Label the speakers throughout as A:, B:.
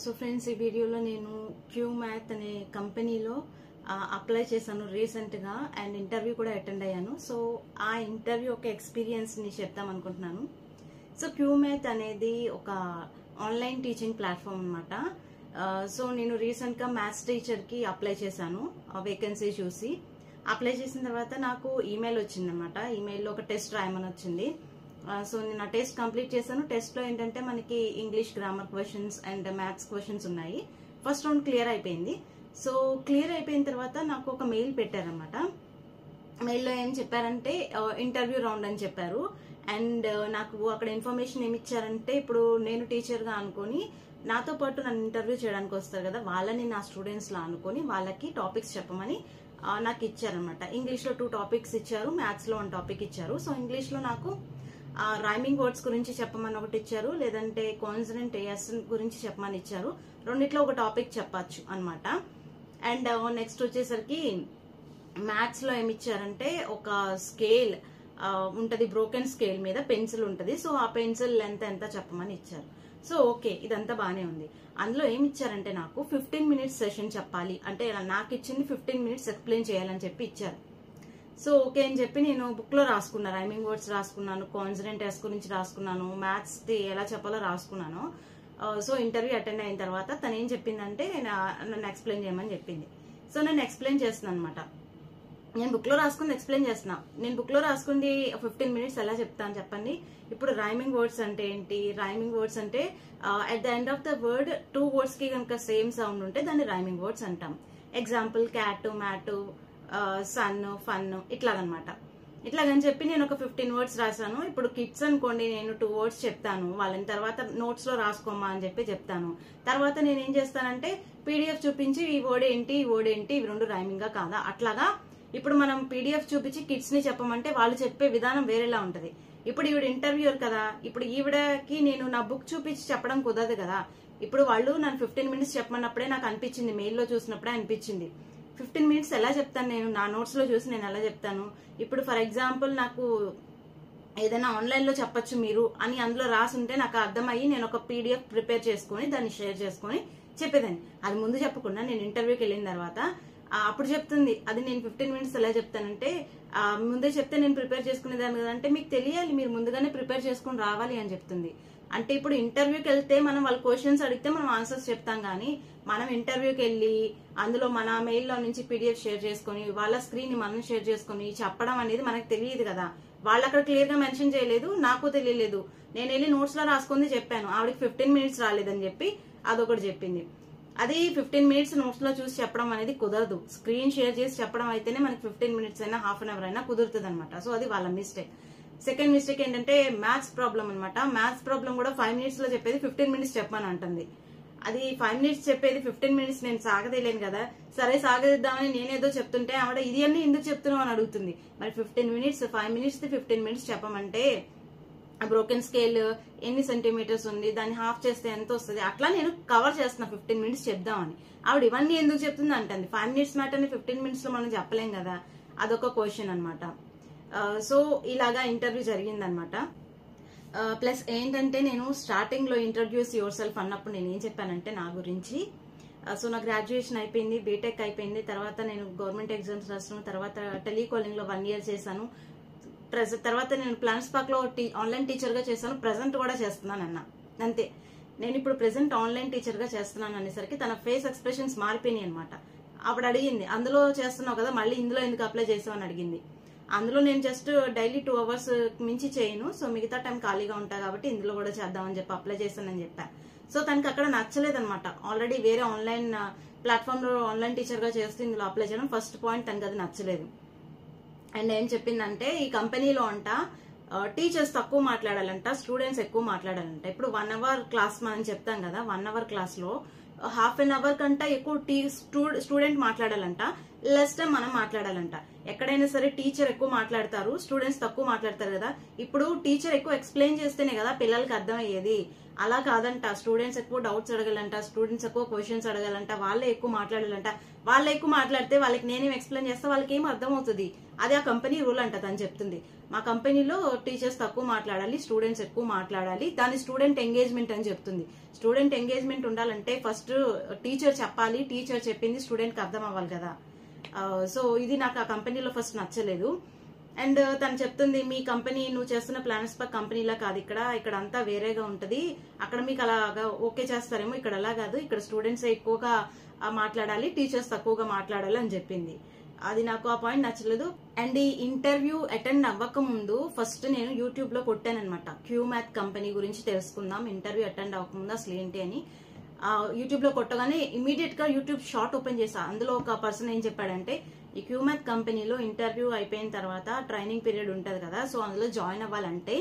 A: So friends, ఈ వీడియోలో నేను క్యూమ్యాథ్ అనే కంపెనీలో అప్లై చేశాను రీసెంట్గా అండ్ ఇంటర్వ్యూ కూడా అటెండ్ అయ్యాను. సో ఆ ఇంటర్వ్యూ ఒక ఎక్స్పీరియన్స్ని చెప్తాం అనుకుంటున్నాను. సో క్యూమ్యాథ్ అనేది ఒక ఆన్లైన్ టీచింగ్ ప్లాట్ఫామ్ అనమాట. సో నేను రీసెంట్గా మ్యాథ్స్ టీచర్కి అప్లై చేశాను. వేకెన్సీ చూసి అప్లై చేసిన తర్వాత నాకు ఈమెయిల్ వచ్చిందనమాట. ఈమెయిల్లో ఒక టెస్ట్ రాయమని వచ్చింది. సో నేను ఆ టెస్ట్ కంప్లీట్ చేశాను. టెస్ట్లో ఏంటంటే మనకి English grammar questions and maths questions ఉన్నాయి. ఫస్ట్ రౌండ్ క్లియర్ అయిపోయింది. సో క్లియర్ అయిపోయిన తర్వాత నాకు ఒక మెయిల్ పెట్టారనమాట. మెయిల్లో ఏం చెప్పారంటే ఇంటర్వ్యూ రౌండ్ అని చెప్పారు. అండ్ నాకు అక్కడ ఇన్ఫర్మేషన్ ఏమి ఇచ్చారంటే, ఇప్పుడు నేను టీచర్గా అనుకొని నాతో పాటు నన్ను ఇంటర్వ్యూ చేయడానికి వస్తారు కదా, వాళ్ళని నా స్టూడెంట్స్లా అనుకొని వాళ్ళకి టాపిక్స్ చెప్పమని నాకు ఇచ్చారనమాట. ఇంగ్లీష్లో 2 టాపిక్స్ ఇచ్చారు, మ్యాథ్స్లో 1 టాపిక్ ఇచ్చారు. సో ఇంగ్లీష్లో నాకు రైమింగ్ వర్డ్స్ గురించి చెప్పమని ఒకటి ఇచ్చారు, లేదంటే కాన్సనెంట్ ఎస్ గురించి చెప్పమని ఇచ్చారు. రెండిట్లో ఒక టాపిక్ చెప్పచ్చు అనమాట. అండ్ నెక్స్ట్ వచ్చేసరికి మ్యాథ్స్లో ఏమి ఇచ్చారంటే ఒక స్కేల్ ఉంటుంది, బ్రోకెన్ స్కేల్ మీద పెన్సిల్ ఉంటుంది. సో ఆ పెన్సిల్ లెంత్ ఎంత చెప్పమని ఇచ్చారు. సో ఓకే, ఇదంతా బాగానే ఉంది. అందులో ఏమి ఇచ్చారంటే నాకు 15 మినిట్స్ సెషన్ చెప్పాలి, అంటే నాకు ఇచ్చింది 15 మినిట్స్ ఎక్స్ప్లెయిన్ చేయాలని చెప్పి ఇచ్చారు. సో ఓకే అని చెప్పి నేను బుక్లో రాసుకున్నాను, రైమింగ్ వర్డ్స్ రాసుకున్నాను, కాన్సనెంట్ ఎస్ గురించి రాసుకున్నాను, మ్యాథ్స్ ఎలా చెప్పాలో రాసుకున్నాను. సో ఇంటర్వ్యూ అటెండ్ అయిన తర్వాత తను ఏం చెప్పిందంటే నన్ను ఎక్స్ప్లెయిన్ చేయమని చెప్పింది. సో నేను ఎక్స్ప్లెయిన్ చేస్తున్నాను అనమాట. నేను బుక్లో రాసుకుంది ఎక్స్ప్లెయిన్ చేస్తున్నా. నేను బుక్లో రాసుకుంది 15 మినిట్స్ ఎలా చెప్తాను చెప్పండి. ఇప్పుడు రైమింగ్ వర్డ్స్ అంటే ఏంటి? రైమింగ్ వర్డ్స్ అంటే at the end of the word 2 words కి కనుక సేమ్ సౌండ్ ఉంటే దాన్ని రైమింగ్ వర్డ్స్ అంటాం. Example cat, mat, sun, fun, ఇట్లాగనమాట. ఇట్లాగని చెప్పి నేను ఒక 15 వర్డ్స్ రాశాను. ఇప్పుడు కిడ్స్ అనుకోండి, నేను 2 వర్డ్స్ చెప్తాను, వాళ్ళని తర్వాత నోట్స్ లో రాసుకోమా అని చెప్పి చెప్తాను. తర్వాత నేను ఏం చేస్తానంటే పీడిఎఫ్ చూపించి ఈ వర్డ్ ఏంటి, ఈ వర్డ్ ఏంటి, ఇవి 2 రైమింగ్ గా కాదా, అట్లాగా. ఇప్పుడు మనం పీడిఎఫ్ చూపించి కిడ్స్ ని చెప్పమంటే వాళ్ళు చెప్పే విధానం వేరేలా ఉంటది. ఇప్పుడు ఈవిడ ఇంటర్వ్యూర్ కదా, ఇప్పుడు ఈవిడకి నేను నా బుక్ చూపించి చెప్పడం కుదరదు కదా. ఇప్పుడు వాళ్ళు నన్ను 15 మినిట్స్ చెప్పమన్నప్పుడే నాకు అనిపించింది, మెయిల్లో చూసినప్పుడే అనిపించింది 15 మినిట్స్ ఎలా చెప్తాను నేను, నా నోట్స్ లో చూసి నేను ఎలా చెప్తాను. ఇప్పుడు ఫర్ ఎగ్జాంపుల్ నాకు ఏదైనా ఆన్లైన్ లో చెప్పొచ్చు మీరు అని అందులో రాసుంటే నాకు అర్థమయ్యి నేను ఒక పీడిఎఫ్ ప్రిపేర్ చేసుకుని దాన్ని షేర్ చేసుకుని చెప్పేదాన్ని. అది ముందు చెప్పకుండా నేను ఇంటర్వ్యూకి వెళ్ళిన తర్వాత అప్పుడు చెప్తుంది, అది నేను 15 మినిట్స్ ఎలా చెప్తానంటే ముందే చెప్తే నేను ప్రిపేర్ చేసుకునేదాన్ని కదా. అంటే మీకు తెలియాలి, మీరు ముందుగానే ప్రిపేర్ చేసుకుని రావాలి అని చెప్తుంది. అంటే ఇప్పుడు ఇంటర్వ్యూకి వెళ్తే మనం వాళ్ళ క్వశ్చన్స్ అడిగితే మనం ఆన్సర్స్ చెప్తాం, కానీ మనం ఇంటర్వ్యూకి వెళ్ళి అందులో మన మెయిల్లో నుంచి పీడిఎఫ్ షేర్ చేసుకుని వాళ్ళ స్క్రీన్ ని మనం షేర్ చేసుకుని చెప్పడం అనేది మనకు తెలియదు కదా. వాళ్ళు అక్కడ క్లియర్ గా మెన్షన్ చేయలేదు, నాకు తెలియలేదు. నేను వెళ్ళి నోట్స్ లో రాసుకుంది చెప్పాను, ఆవిడకి 15 మినిట్స్ రాలేదని చెప్పి అదొకటి చెప్పింది. అది 15 మినిట్స్ నోట్స్ లో చూసి చెప్పడం అనేది కుదరదు. స్క్రీన్ షేర్ చేసి చెప్పడం అయితేనే మనకి 15 మినిట్స్ అయినా హాఫ్ అన్ అవర్ అయినా కుదురుతుంది అనమాట. సో అది వాళ్ళ మిస్టేక్. సెకండ్ మిస్టేక్ ఏంటంటే మ్యాథ్స్ ప్రాబ్లం అనమాట. మ్యాథ్స్ ప్రాబ్లం కూడా 5 మినిట్స్ లో చెప్పేది 15 మినిట్స్ చెప్పమని అంటుంది. అది 5 మినిట్స్ చెప్పేది 15 మినిట్స్ నేను సాగదేలేను కదా. సరే సాగదిద్దామని నేనేదో చెప్తుంటే ఆవిడ ఇది అన్ని ఎందుకు చెప్తున్నావు అని అడుగుతుంది. మరి 15 మినిట్స్ 5 మినిట్స్ 15 మినిట్స్ చెప్పమంటే బ్రోకెన్ స్కేల్ ఎన్ని సెంటీమీటర్స్ ఉంది, దాన్ని హాఫ్ చేస్తే ఎంత వస్తుంది, అట్లా నేను కవర్ చేస్తున్నా 15 మినిట్స్ చెప్దామని. ఆవిడ ఇవన్నీ ఎందుకు చెప్తుంది అంటుంది. 5 మినిట్స్ మ్యాటర్ని 15 మినిట్స్ లో మనం చెప్పలేం కదా. అదొక క్వశ్చన్ అనమాట. సో ఇలాగా ఇంటర్వ్యూ జరిగిందనమాట. ప్లస్ ఏంటంటే నేను స్టార్టింగ్ లో ఇంట్రడ్యూస్ యువర్ సెల్ఫ్ అన్నప్పుడు నేను ఏం చెప్పానంటే నా గురించి. సో నా గ్రాడ్యుయేషన్ అయిపోయింది, బీటెక్ అయిపోయింది, తర్వాత నేను గవర్నమెంట్ ఎగ్జామ్స్ రాసాను, తర్వాత టెలికాలింగ్ లో 1 ఇయర్ చేశాను. తర్వాత నేను ప్లాన్స్ పార్క్ లో ఆన్లైన్ టీచర్ గా చేశాను, ప్రెసెంట్ కూడా చేస్తున్నాను అన్న. అంతే, నేను ఇప్పుడు ప్రెసెంట్ ఆన్లైన్ టీచర్ గా చేస్తున్నాను అనేసరికి తన ఫేస్ ఎక్స్ప్రెషన్స్ మారిపోయినాయి అనమాట. అప్పుడు అడిగింది, అందులో చేస్తున్నావు కదా మళ్ళీ ఇందులో ఎందుకు అప్లై చేసావు అని అడిగింది. అందులో నేను జస్ట్ డైలీ 2 అవర్స్ మించి చేయను, సో మిగతా టైం ఖాళీగా ఉంటా కాబట్టి ఇందులో కూడా చేద్దామని చెప్పి అప్లై చేశానని చెప్పా. సో తనకి అక్కడ నచ్చలేదు అనమాట. ఆల్రెడీ వేరే ఆన్లైన్ ప్లాట్ఫామ్ లో ఆన్లైన్ టీచర్ గా చేస్తూ ఇందులో అప్లై చేయడం ఫస్ట్ పాయింట్, తనకి అది నచ్చలేదు. అండ్ ఏం చెప్పిందంటే ఈ కంపెనీలో అంట టీచర్స్ తక్కువ మాట్లాడాలంట, స్టూడెంట్స్ ఎక్కువ మాట్లాడాలంట. ఇప్పుడు 1 అవర్ క్లాస్ మనం చెప్తాం కదా, 1 అవర్ క్లాస్ లో హాఫ్ అన్ అవర్ కంటే ఎక్కువ స్టూడెంట్ మాట్లాడాలంట, లెస్ టైం మనం మాట్లాడాలంట. ఎక్కడైనా సరే టీచర్ ఎక్కువ మాట్లాడతారు, స్టూడెంట్స్ తక్కువ మాట్లాడతారు కదా. ఇప్పుడు టీచర్ ఎక్కువ ఎక్స్ప్లెయిన్ చేస్తేనే కదా పిల్లలకి అర్థమయ్యేది. అలా కాదంట, స్టూడెంట్స్ ఎక్కువ డౌట్స్ అడగాలంట, స్టూడెంట్స్ ఎక్కువ క్వశ్చన్స్ అడగాలంట, వాళ్ళే ఎక్కువ మాట్లాడాలంట. వాళ్ళే ఎక్కువ మాట్లాడితే వాళ్ళకి నేనేం ఎక్స్ప్లెయిన్ చేస్తే వాళ్ళకి ఏం అర్థమవుతుంది. అది ఆ కంపెనీ రూల్ అంట తను చెప్తుంది. మా కంపెనీలో టీచర్స్ తక్కువ మాట్లాడాలి, స్టూడెంట్స్ ఎక్కువ మాట్లాడాలి, దాని స్టూడెంట్ ఎంగేజ్మెంట్ అని చెప్తుంది. స్టూడెంట్ ఎంగేజ్మెంట్ ఉండాలంటే ఫస్ట్ టీచర్ చెప్పాలి, టీచర్ చెప్పింది స్టూడెంట్కి అర్థం అవ్వాలి కదా. సో ఇది నాకు ఆ కంపెనీలో ఫస్ట్ నచ్చలేదు. అండ్ తను చెప్తుంది, మీ కంపెనీ నువ్వు చేస్తున్న ప్లానర్స్ పర్ కంపెనీలా కాదు, ఇక్కడ అంతా వేరేగా ఉంటది, అక్కడ మీకు అలాగా ఓకే చేస్తారేమో, ఇక్కడ అలా కాదు, ఇక్కడ స్టూడెంట్స్ ఎక్కువగా మాట్లాడాలి, టీచర్స్ తక్కువగా మాట్లాడాలి అని చెప్పింది. అది నాకు ఆ పాయింట్ నచ్చలేదు. అండ్ ఈ ఇంటర్వ్యూ అటెండ్ అవ్వక ముందు ఫస్ట్ నేను యూట్యూబ్ లో కొట్టాను అనమాట, క్యూమ్యాథ్ కంపెనీ గురించి తెలుసుకుందాం, ఇంటర్వ్యూ అటెండ్ అవ్వకముందు అసలు ఏంటి అని. యూట్యూబ్ లో కొట్టగానే ఇమీడియట్ గా యూట్యూబ్ షార్ట్ ఓపెన్ చేశా. అందులో ఒక పర్సన్ ఏం చెప్పాడంటే, ఈ క్యూమ్యాథ్ కంపెనీలో ఇంటర్వ్యూ అయిపోయిన తర్వాత ట్రైనింగ్ పీరియడ్ ఉంటది కదా, సో అందులో జాయిన్ అవ్వాలంటే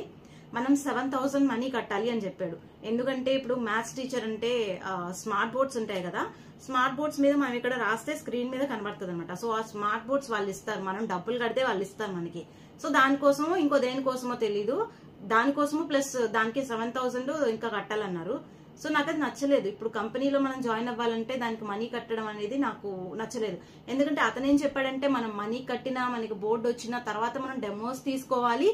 A: మనం 7,000 మనీ కట్టాలి అని చెప్పాడు. ఎందుకంటే ఇప్పుడు మ్యాథ్స్ టీచర్ అంటే స్మార్ట్ బోర్డ్స్ ఉంటాయి కదా, స్మార్ట్ బోర్డ్స్ మీద మనం ఇక్కడ రాస్తే స్క్రీన్ మీద కనబడుతుంది అనమాట. సో ఆ స్మార్ట్ బోర్డ్స్ వాళ్ళు ఇస్తారు, మనం డబ్బులు కడితే వాళ్ళు ఇస్తారు మనకి. సో దానికోసమో ఇంకో దేనికోసమో తెలీదు, దానికోసము ప్లస్ దానికి 7,000 ఇంకా కట్టాలన్నారు. సో నాకు అది నచ్చలేదు. ఇప్పుడు కంపెనీలో మనం జాయిన్ అవ్వాలంటే దానికి మనీ కట్టడం అనేది నాకు నచ్చలేదు. ఎందుకంటే అతను ఏం చెప్పాడంటే, మనం మనీ కట్టినా మనకి బోర్డు వచ్చిన తర్వాత మనం డెమోస్ తీసుకోవాలి,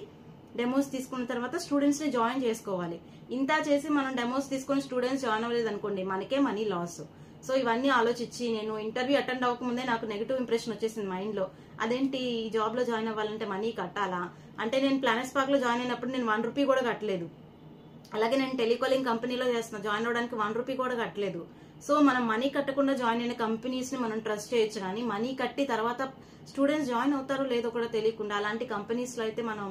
A: డెమోస్ తీసుకున్న తర్వాత స్టూడెంట్స్ ని జాయిన్ చేసుకోవాలి. ఇంత చేసి మనం డెమోస్ తీసుకుని స్టూడెంట్స్ జాయిన్ అవ్వలేదు అనుకోండి, మనకే మనీ లాస్. సో ఇవన్నీ ఆలోచించి నేను ఇంటర్వ్యూ అటెండ్ అవ్వకముందే నాకు నెగిటివ్ ఇంప్రెషన్ వచ్చేసింది మైండ్ లో. అదేంటి, ఈ జాబ్ లో జాయిన్ అవ్వాలంటే మనీ కట్టాలా అంటే, నేను ప్లానెట్స్ పార్క్ లో జాయిన్ అయినప్పుడు నేను 1 రూపీ కూడా కట్టలేదు. అలాగే నేను టెలికాలింగ్ కంపెనీలో చేస్తున్నా, జాయిన్ అవడానికి 1 రూపీ కూడా కట్టలేదు. సో మనం మనీ కట్టకుండా జాయిన్ అయిన కంపెనీస్ ని మనం ట్రస్ట్ చేయొచ్చు, కానీ మనీ కట్టి తర్వాత స్టూడెంట్స్ జాయిన్ అవుతారో లేదో కూడా తెలియకుండా అలాంటి కంపెనీస్ లో అయితే మనం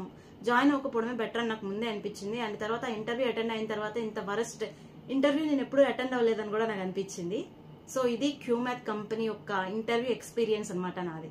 A: జాయిన్ అవ్వకపోవడమే బెటర్ అని నాకు ముందే అనిపించింది. అండ్ తర్వాత ఇంటర్వ్యూ అటెండ్ అయిన తర్వాత ఇంత వరస్ట్ ఇంటర్వ్యూ నేను ఎప్పుడూ అటెండ్ అవ్వలేదని కూడా నాకు అనిపించింది. సో ఇది క్యూమ్యాథ్ కంపెనీ యొక్క ఇంటర్వ్యూ ఎక్స్పీరియన్స్ అనమాట నాది.